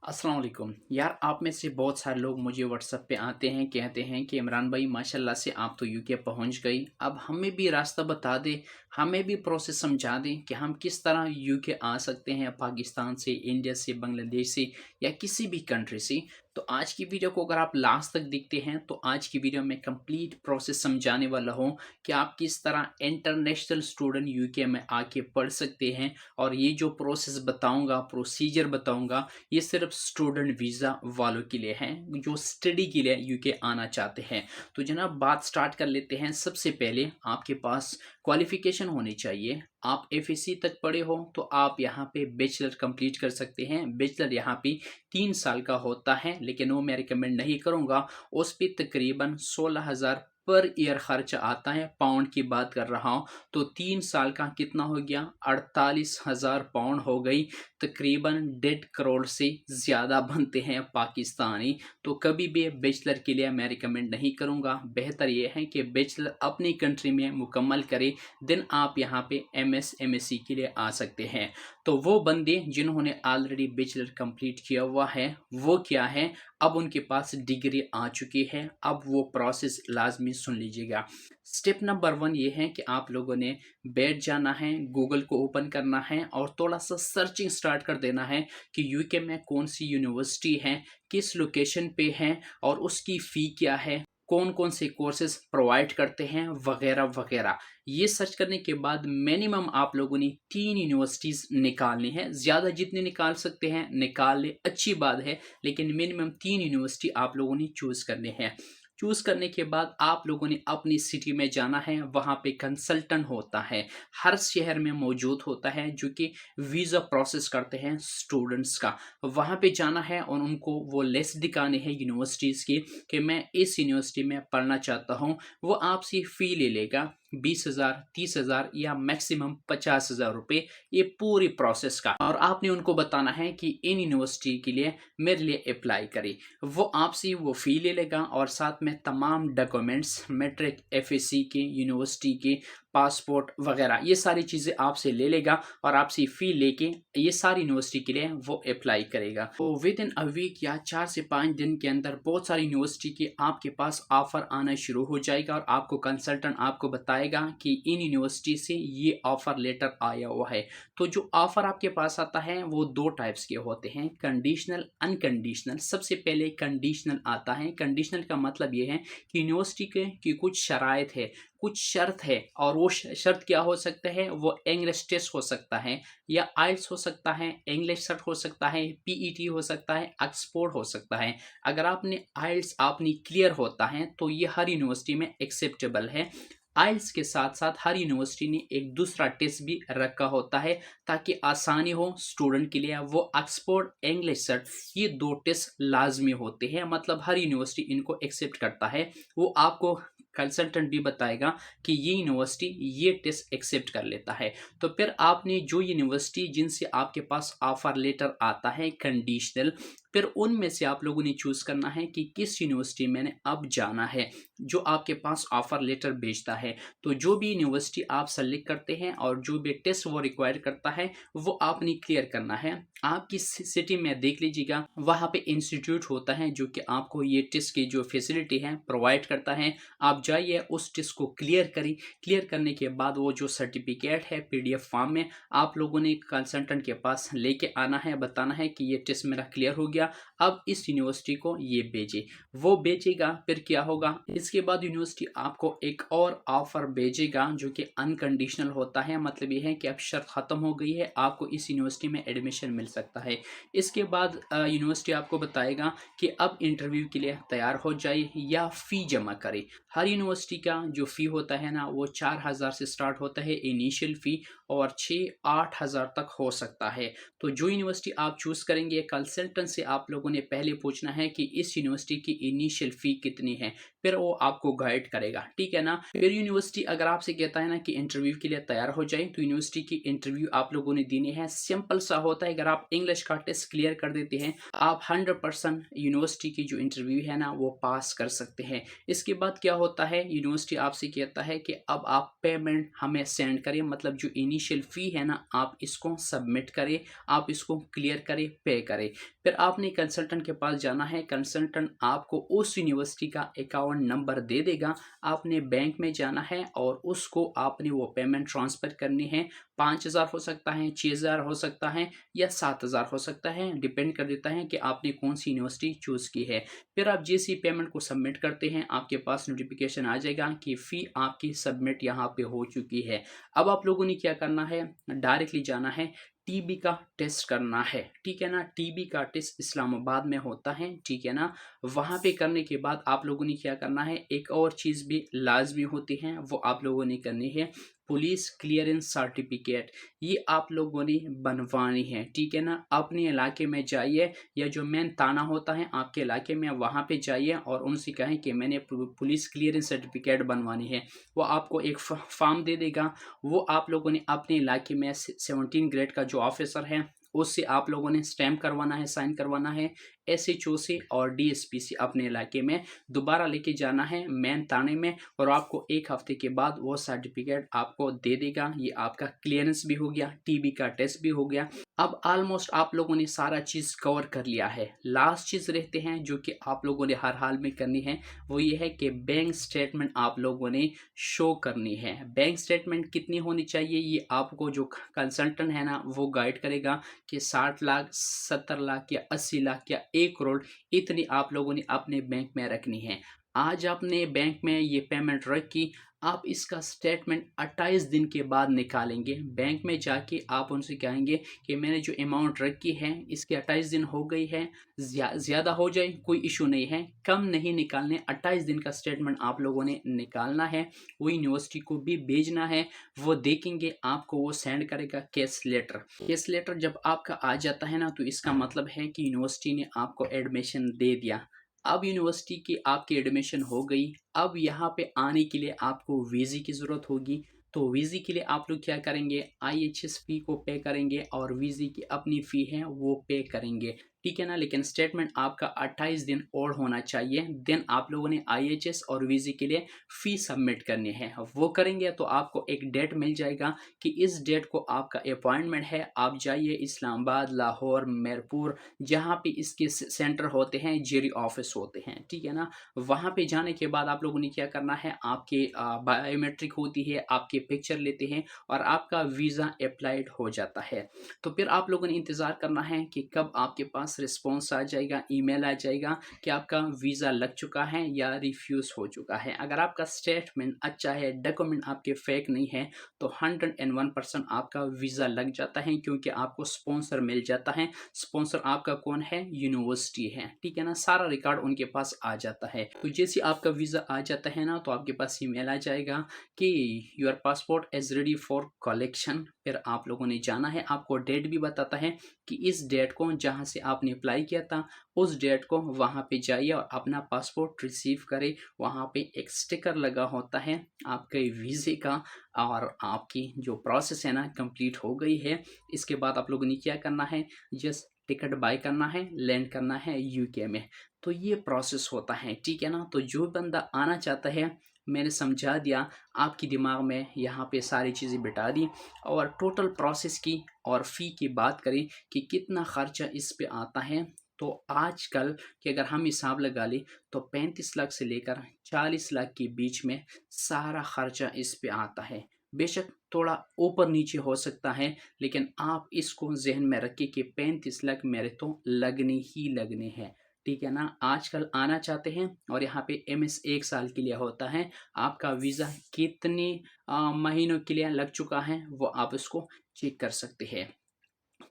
अस्सलाम वालेकुम यार, आप में से बहुत सारे लोग मुझे व्हाट्सएप पे आते हैं, कहते हैं कि इमरान भाई माशाल्लाह से आप तो यूके पहुंच गई, अब हमें भी रास्ता बता दे, हमें भी प्रोसेस समझा दें कि हम किस तरह यूके आ सकते हैं, पाकिस्तान से, इंडिया से, बांग्लादेश से या किसी भी कंट्री से। तो आज की वीडियो को अगर आप लास्ट तक देखते हैं तो आज की वीडियो में कंप्लीट प्रोसेस समझाने वाला हूँ कि आप किस तरह इंटरनेशनल स्टूडेंट यूके में आके पढ़ सकते हैं। और ये जो प्रोसेस बताऊँगा, प्रोसीजर बताऊँगा, ये सिर्फ स्टूडेंट वीज़ा वालों के लिए हैं जो स्टडी के लिए यूके आना चाहते हैं। तो जनाब बात स्टार्ट कर लेते हैं। सबसे पहले आपके पास क्वालिफिकेशन होनी चाहिए। आप एफएससी तक पढ़े हो तो आप यहाँ पे बैचलर कंप्लीट कर सकते हैं। बैचलर यहाँ पे 3 साल का होता है, लेकिन वो मैं रिकमेंड नहीं करूँगा। उस पर तकरीबन 16,000 पर ईयर खर्च आता है। पाउंड की बात कर रहा हूँ तो 3 साल का कितना हो गया, 48,000 पाउंड हो गई। तकरीबन 1.5 करोड़ से ज़्यादा बनते हैं पाकिस्तानी। तो कभी भी बैचलर के लिए मैं रिकमेंड नहीं करूँगा। बेहतर ये है कि बैचलर अपनी कंट्री में मुकम्मल करें, देन आप यहाँ पे एमएस एमएससी के लिए आ सकते हैं। तो वो बंदे जिन्होंने ऑलरेडी बैचलर कंप्लीट किया हुआ है वो क्या है, अब उनके पास डिग्री आ चुकी है। अब वो प्रोसेस लाजमी सुन लीजिएगा। स्टेप नंबर 1 ये है कि आप लोगों ने बैठ जाना है, गूगल को ओपन करना है और थोड़ा सा सर्चिंग स्टार्ट कर देना है कि यूके में कौन सी यूनिवर्सिटी है, किस लोकेशन पे है और उसकी फ़ी क्या है, कौन कौन से कोर्सेज प्रोवाइड करते हैं, वगैरह वगैरह। ये सर्च करने के बाद मिनिमम आप लोगों ने 3 यूनिवर्सिटीज़ निकालनी है। ज़्यादा जितनी निकाल सकते हैं निकाल ले, अच्छी बात है, लेकिन मिनिमम 3 यूनिवर्सिटी आप लोगों ने चूज़ करने हैं। चूज़ करने के बाद आप लोगों ने अपनी सिटी में जाना है। वहाँ पे कंसल्टेंट होता है, हर शहर में मौजूद होता है, जो कि वीज़ा प्रोसेस करते हैं स्टूडेंट्स का। वहाँ पे जाना है और उनको वो लिस्ट दिखानी है यूनिवर्सिटीज़ की कि मैं इस यूनिवर्सिटी में पढ़ना चाहता हूँ। वो आपसे फ़ी ले लेगा 20,000, 30,000 या मैक्सिमम 50,000 रुपये, ये पूरी प्रोसेस का। और आपने उनको बताना है कि इन यूनिवर्सिटी के लिए मेरे लिए अप्लाई करें। वो आपसे वो फ़ी ले लेगा और साथ में तमाम डॉक्यूमेंट्स, मैट्रिक, एफएससी के, यूनिवर्सिटी के, पासपोर्ट वगैरह, ये सारी चीज़ें आपसे ले लेगा और आपसे फ़ी लेके ये सारी यूनिवर्सिटी के लिए वो अप्लाई करेगा। तो विद इन अ वीक या 4 से 5 दिन के अंदर बहुत सारी यूनिवर्सिटी के आपके पास ऑफ़र आना शुरू हो जाएगा और आपको कंसल्टेंट आपको बताएगा कि इन यूनिवर्सिटी से ये ऑफ़र लेटर आया हुआ है। तो जो ऑफ़र आपके पास आता है वो 2 टाइप्स के होते हैं, कंडीशनल, अनकंडीशनल। सबसे पहले कंडीशनल आता है। कंडीशनल का मतलब ये है कि यूनिवर्सिटी के की कुछ शराइत है, कुछ शर्त है, और वो शर्त क्या हो सकता है, वो इंग्लिश टेस्ट हो सकता है या आइल्स हो सकता है, इंग्लिश सर्ट हो सकता है, पीईटी हो सकता है, ऑक्सफोर्ड हो सकता है। अगर आपने आइल्स आपने क्लियर होता है तो ये हर यूनिवर्सिटी में एक्सेप्टेबल है। आइल्स के साथ साथ हर यूनिवर्सिटी ने एक दूसरा टेस्ट भी रखा होता है ताकि आसानी हो स्टूडेंट के लिए। वो ऑक्सफोर्ड, इंग्लिश सर्ट, ये 2 टेस्ट लाजमी होते हैं, मतलब हर यूनिवर्सिटी इनको एक्सेप्ट करता है। वो आपको कंसल्टेंट भी बताएगा कि ये यूनिवर्सिटी ये टेस्ट एक्सेप्ट कर लेता है। तो फिर आपने जो यूनिवर्सिटी जिनसे आपके पास ऑफर लेटर आता है कंडीशनल, फिर उनमें से आप लोगों ने चूज़ करना है कि किस यूनिवर्सिटी मैंने अब जाना है जो आपके पास ऑफर लेटर भेजता है। तो जो भी यूनिवर्सिटी आप सेलेक्ट करते हैं और जो भी टेस्ट वो रिक्वायर करता है वो आपने क्लियर करना है। आपकी सिटी में देख लीजिएगा, वहाँ पे इंस्टीट्यूट होता है जो कि आपको ये टेस्ट की जो फैसिलिटी है प्रोवाइड करता है। आप जाइए, उस टेस्ट को क्लियर करें। क्लियर करने के बाद वो जो सर्टिफिकेट है पीडीएफ फॉर्म में आप लोगों ने कंसल्टेंट के पास लेके आना है, बताना है कि ये टेस्ट मेरा क्लियर हो गया, अब इस यूनिवर्सिटी को ये भेजे। वो भेजेगा, फिर क्या होगा, इसके बाद यूनिवर्सिटी आपको एक और ऑफर भेजेगा जो कि अनकंडीशनल होता है। मतलब ये है कि अब शर्त ख़त्म हो गई है, आपको इस यूनिवर्सिटी में एडमिशन मिल सकता है। इसके बाद यूनिवर्सिटी आपको बताएगा कि अब इंटरव्यू के लिए तैयार हो जाए या फ़ी जमा करे। हर यूनिवर्सिटी का जो फ़ी होता है ना, वो 4,000 से स्टार्ट होता है इनिशियल फ़ी, और 6-8 हज़ार तक हो सकता है। तो जो यूनिवर्सिटी आप चूज़ करेंगे, कंसल्टेंट से आप लोगों ने पहले पूछना है कि इस यूनिवर्सिटी की इनिशियल फ़ी कितनी है, फिर वो आपको गाइड करेगा, ठीक है ना। फिर यूनिवर्सिटी अगर आपसे कहता है ना कि इंटरव्यू के लिए तैयार हो जाए, तो यूनिवर्सिटी की इंटरव्यू आप लोगों ने देनी है। सिंपल सा होता है, अगर आप इंग्लिश का टेस्ट क्लियर कर देते हैं आप 100% यूनिवर्सिटी की जो इंटरव्यू है ना वो पास कर सकते हैं। इसके बाद क्या होता है, यूनिवर्सिटी आपसे कहता है कि अब आप पेमेंट हमें सेंड करें, मतलब जो इनिशियल फ़ी है ना आप इसको सबमिट करें, आप इसको क्लियर करें, पे करें। फिर आप आपने कंसल्टेंट के पास जाना है, कंसल्टेंट आपको उस यूनिवर्सिटी का अकाउंट नंबर दे देगा। आपने बैंक में जाना है और उसको आपने वो पेमेंट ट्रांसफ़र करनी है। 5,000 हो सकता है, 6,000 हो सकता है या 7,000 हो सकता है, डिपेंड कर देता है कि आपने कौन-सी यूनिवर्सिटी चूज़ की है। फिर आप जैसे ही पेमेंट को सबमिट करते हैं, आपके पास नोटिफ़िकेशन आ जाएगा कि फ़ी आपकी सबमिट यहाँ पे हो चुकी है। अब आप लोगों ने क्या करना है, डायरेक्टली जाना है, टीबी का टेस्ट करना है, ठीक है ना? टीबी का टेस्ट इस्लामाबाद में होता है, ठीक है ना? वहाँ पे करने के बाद आप लोगों ने क्या करना है, एक और चीज़ भी लाज़मी होती है, वो आप लोगों ने करनी है, पुलिस क्लियरेंस सर्टिफ़िकेट। ये आप लोगों ने बनवानी है, ठीक है ना? अपने इलाके में जाइए या जो मेन थाना होता है आपके इलाके में, वहाँ पे जाइए और उनसे कहें कि मैंने पुलिस क्लियरेंस सर्टिफ़िकेट बनवानी है। वो आपको एक फॉर्म दे देगा, वो आप लोगों ने अपने इलाके में 17 ग्रेड का जो ऑफिसर है, उससे आप लोगों ने स्टैम्प करवाना है, साइन करवाना है। एसएचओ से और डीएसपी से अपने इलाके में दोबारा लेके जाना है मेन थाने में, और आपको 1 हफ्ते के बाद वो सर्टिफिकेट आपको दे देगा। ये आपका क्लियरेंस भी हो गया, टीबी का टेस्ट भी हो गया। अब ऑलमोस्ट आप लोगों ने सारा चीज़ कवर कर लिया है। लास्ट चीज़ रहते हैं जो कि आप लोगों ने हर हाल में करनी है, वो ये है कि बैंक स्टेटमेंट आप लोगों ने शो करनी है। बैंक स्टेटमेंट कितनी होनी चाहिए, ये आपको जो कंसल्टेंट है ना वो गाइड करेगा कि 60 लाख, 70 लाख या 80 लाख या 1 करोड़, इतनी आप लोगों ने अपने बैंक में रखनी है। आज आपने बैंक में ये पेमेंट रखी, आप इसका स्टेटमेंट 28 दिन के बाद निकालेंगे। बैंक में जाके आप उनसे कहेंगे कि मैंने जो अमाउंट रखी है इसके 28 दिन हो गई है, ज़्यादा हो जाए कोई इशू नहीं है, कम नहीं निकालने, 28 दिन का स्टेटमेंट आप लोगों ने निकालना है। वो यूनिवर्सिटी को भी भेजना है, वो देखेंगे, आपको वो सेंड करेगा केस लेटर। केस लेटर जब आपका आ जाता है ना, तो इसका मतलब है कि यूनिवर्सिटी ने आपको एडमिशन दे दिया। अब यूनिवर्सिटी की आपकी एडमिशन हो गई, अब यहाँ पे आने के लिए आपको वीज़े की ज़रूरत होगी। तो वीज़े के लिए आप लोग क्या करेंगे, आईएचएस फ़ी को पे करेंगे और वीज़े की अपनी फ़ी है वो पे करेंगे, ठीक है ना? लेकिन स्टेटमेंट आपका 28 दिन और होना चाहिए, देन आप लोगों ने आईएचएस और वीज़े के लिए फ़ी सबमिट करनी है। वो करेंगे तो आपको एक डेट मिल जाएगा कि इस डेट को आपका अपॉइंटमेंट है, आप जाइए इस्लामाबाद, लाहौर, मीरपुर, जहाँ पे इसके सेंटर होते हैं, जेरी ऑफिस होते हैं, ठीक है ना? वहाँ पे जाने के बाद आप लोगों ने क्या करना है, आपके बायोमेट्रिक होती है, आपके पिक्चर लेते हैं और आपका वीज़ा अप्लाइड हो जाता है। तो फिर आप लोगों ने इंतज़ार करना है कि कब आपके पास रिस्पॉन्स आ जाएगा, ईमेल आ जाएगा कि आपका वीज़ा लग चुका है या रिफ्यूज़ हो चुका है। अगर आपका स्टेटमेंट अच्छा है, डॉक्यूमेंट आपके फेक नहीं है, तो 101% आपका वीज़ा लग जाता है, क्योंकि आपको स्पॉन्सर मिल जाता है। स्पॉन्सर आपका कौन है, यूनिवर्सिटी है, ठीक है ना? सारा रिकॉर्ड उनके पास आ जाता है। तो जैसे आपका वीज़ा आ जाता है ना, तो आपके पास ईमेल आ जाएगा कि your passport is ready for collection. फिर आप लोगों ने जाना है, आपको डेट भी बताता है कि इस डेट को जहाँ से आपने अप्लाई किया था, उस डेट को वहाँ पे जाइए और अपना पासपोर्ट रिसीव करें। वहाँ पे एक स्टिकर लगा होता है आपके वीज़े का, और आपकी जो प्रोसेस है ना कंप्लीट हो गई है। इसके बाद आप लोगों ने क्या करना है, जस्ट टिकट बाय करना है, लैंड करना है यूके में। तो ये प्रोसेस होता है, ठीक है ना? तो जो बंदा आना चाहता है, मैंने समझा दिया, आपके दिमाग में यहाँ पे सारी चीज़ें बिठा दी, और टोटल प्रोसेस की और फ़ी की बात करें कि कितना ख़र्चा इस पे आता है, तो आजकल कि अगर हम हिसाब लगा लें तो 35 लाख से लेकर 40 लाख के बीच में सारा ख़र्चा इस पे आता है। बेशक थोड़ा ऊपर नीचे हो सकता है, लेकिन आप इसको ज़हन में रखिए कि 35 लाख मेरे तो लगने ही लगने हैं, ठीक है ना? आजकल आना चाहते हैं और यहाँ पे एमएस 1 साल के लिए होता है। आपका वीज़ा कितने महीनों के लिए लग चुका है, वो आप इसको चेक कर सकते हैं।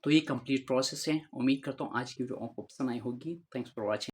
तो ये कंप्लीट प्रोसेस है। उम्मीद करता हूँ आज की वीडियो आपको पसंद आई होगी। Thanks for watching.